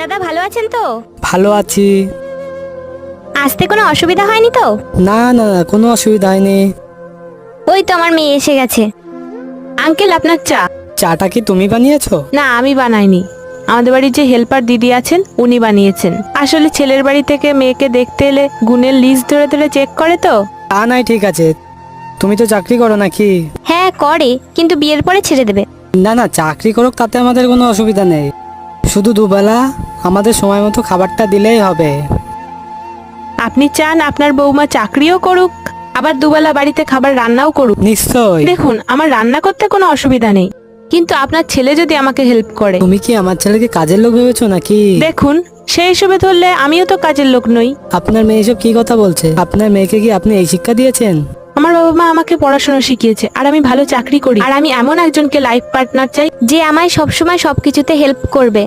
দাদা ভালো আছেন তো? ভালো আছি। আসতে কোনো অসুবিধা হয়নি তো? না না না, কোনো অসুবিধা হয়নি। ওই তো আমার মেয়ে এসে গেছে। আঙ্কেল আপনার চা। চাটা কি তুমি বানিয়েছো? না আমি বানাইনি, আমাদের বাড়ির যে হেল্পার দিদি আছেন উনি বানিয়েছেন। আসলে ছেলের বাড়ি থেকে মেয়েকে দেখতে এলে গুণের লিস্ট ধরে ধরে চেক করে তো। তা নাই, ঠিক আছে। তুমি তো চাকরি করো নাকি? হ্যাঁ করে, কিন্তু বিয়ের পরে ছেড়ে দেবে। না না, চাকরি করুক তাতে আমাদের কোনো অসুবিধা নেই। শুধু দুবেলা আমাদের সময় মতো খাবারটা দিলেই হবে। আপনি চান আপনার বৌমা চাকরিও করুক, আবার দুবেলা বাড়িতে খাবার রান্নাও করুক? নিশ্চয়। দেখুন আমার রান্না করতে কোনো অসুবিধা নেই, কিন্তু আপনার ছেলে যদি আমাকে হেল্প করে। তুমি কি আমার ছেলেকে কাজের লোক ভেবেছো নাকি? দেখুন সেই হিসেবে ধরলে আমিও তো কাজের লোক নই। আপনার মেয়ে এসব কি কথা বলছে? আপনার মেয়েকে কি আপনি এই শিক্ষা দিয়েছেন? আমার বাবা মা আমাকে পড়াশোনা শিখিয়েছে, আর আমি ভালো চাকরি করি, আর আমি এমন একজনকে লাইফ পার্টনার চাই। যে আমায় সবসময় সবকিছুতে হেল্প করবে।